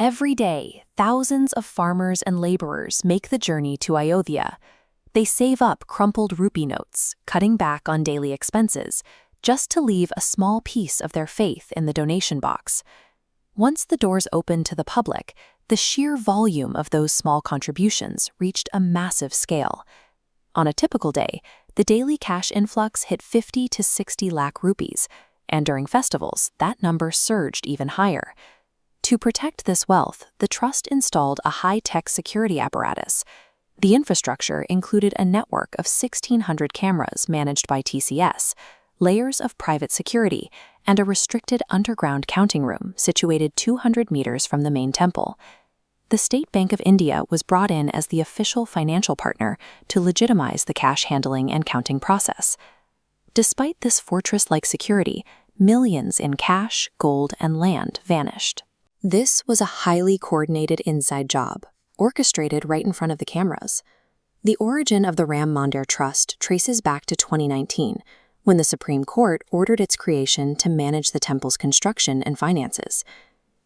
Every day, thousands of farmers and laborers make the journey to Ayodhya. They save up crumpled rupee notes, cutting back on daily expenses, just to leave a small piece of their faith in the donation box. Once the doors opened to the public, the sheer volume of those small contributions reached a massive scale. On a typical day, the daily cash influx hit 50 to 60 lakh rupees, and during festivals, that number surged even higher. To protect this wealth, the trust installed a high-tech security apparatus. The infrastructure included a network of 1,600 cameras managed by TCS, layers of private security, and a restricted underground counting room situated 200 meters from the main temple. The State Bank of India was brought in as the official financial partner to legitimize the cash handling and counting process. Despite this fortress-like security, millions in cash, gold, and land vanished. This was a highly coordinated inside job, orchestrated right in front of the cameras. The origin of the Ram Mandir Trust traces back to 2019, when the Supreme Court ordered its creation to manage the temple's construction and finances.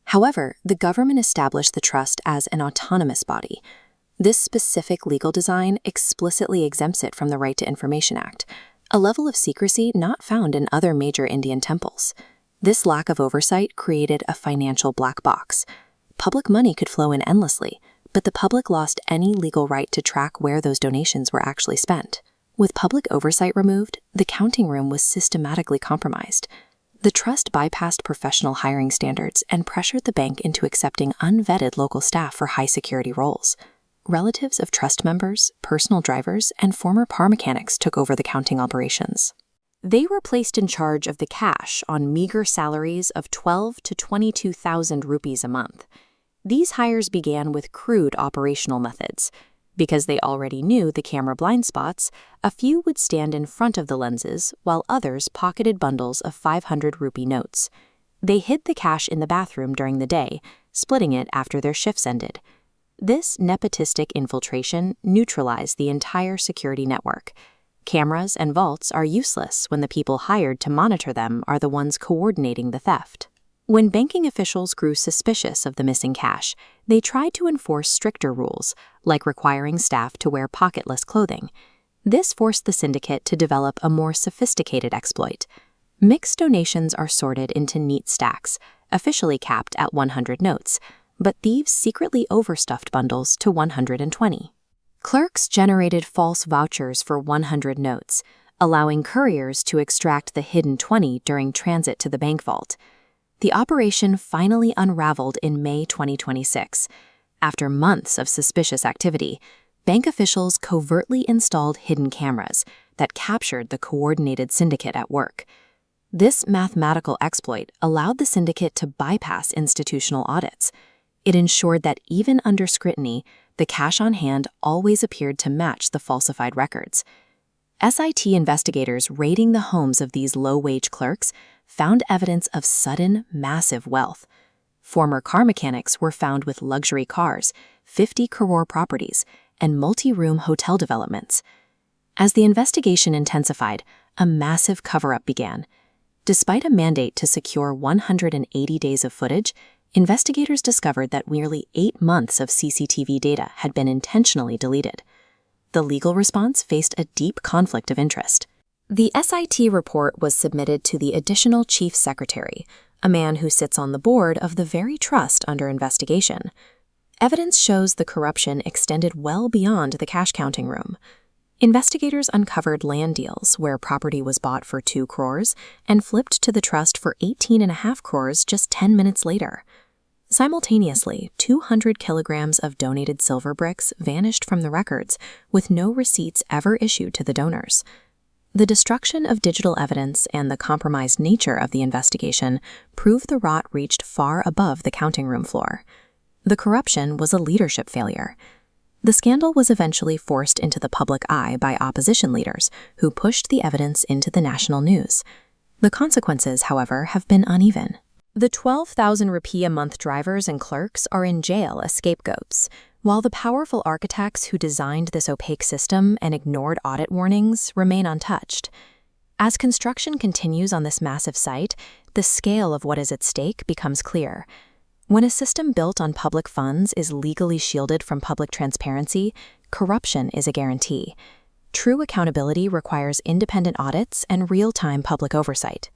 However, the government established the trust as an autonomous body. This specific legal design explicitly exempts it from the Right to Information Act, a level of secrecy not found in other major Indian temples. This lack of oversight created a financial black box. Public money could flow in endlessly, but the public lost any legal right to track where those donations were actually spent. With public oversight removed, the counting room was systematically compromised. The trust bypassed professional hiring standards and pressured the bank into accepting unvetted local staff for high-security roles. Relatives of trust members, personal drivers, and former car mechanics took over the counting operations. They were placed in charge of the cash on meager salaries of 12 to 22,000 rupees a month. These hires began with crude operational methods. Because they already knew the camera blind spots, a few would stand in front of the lenses while others pocketed bundles of 500 rupee notes. They hid the cash in the bathroom during the day, splitting it after their shifts ended. This nepotistic infiltration neutralized the entire security network. Cameras and vaults are useless when the people hired to monitor them are the ones coordinating the theft. When banking officials grew suspicious of the missing cash, they tried to enforce stricter rules, like requiring staff to wear pocketless clothing. This forced the syndicate to develop a more sophisticated exploit. Mixed donations are sorted into neat stacks, officially capped at 100 notes, but thieves secretly overstuffed bundles to 120. Clerks generated false vouchers for 100 notes, allowing couriers to extract the hidden 20 during transit to the bank vault. The operation finally unraveled in May 2026. After months of suspicious activity, bank officials covertly installed hidden cameras that captured the coordinated syndicate at work. This mathematical exploit allowed the syndicate to bypass institutional audits. It ensured that even under scrutiny, the cash on hand always appeared to match the falsified records. SIT investigators raiding the homes of these low-wage clerks found evidence of sudden, massive wealth. Former car mechanics were found with luxury cars, 50 crore properties, and multi-room hotel developments. As the investigation intensified, a massive cover-up began. Despite a mandate to secure 180 days of footage, investigators discovered that nearly 8 months of CCTV data had been intentionally deleted. The legal response faced a deep conflict of interest. The SIT report was submitted to the Additional Chief Secretary, a man who sits on the board of the very trust under investigation. Evidence shows the corruption extended well beyond the cash counting room. Investigators uncovered land deals where property was bought for 2 crores and flipped to the trust for 18.5 crores just 10 minutes later. Simultaneously, 200 kilograms of donated silver bricks vanished from the records, with no receipts ever issued to the donors. The destruction of digital evidence and the compromised nature of the investigation prove the rot reached far above the counting room floor. The corruption was a leadership failure. The scandal was eventually forced into the public eye by opposition leaders who pushed the evidence into the national news. The consequences, however, have been uneven. The 12,000 rupee a month drivers and clerks are in jail as scapegoats, while the powerful architects who designed this opaque system and ignored audit warnings remain untouched. As construction continues on this massive site, the scale of what is at stake becomes clear. When a system built on public funds is legally shielded from public transparency, corruption is a guarantee. True accountability requires independent audits and real-time public oversight.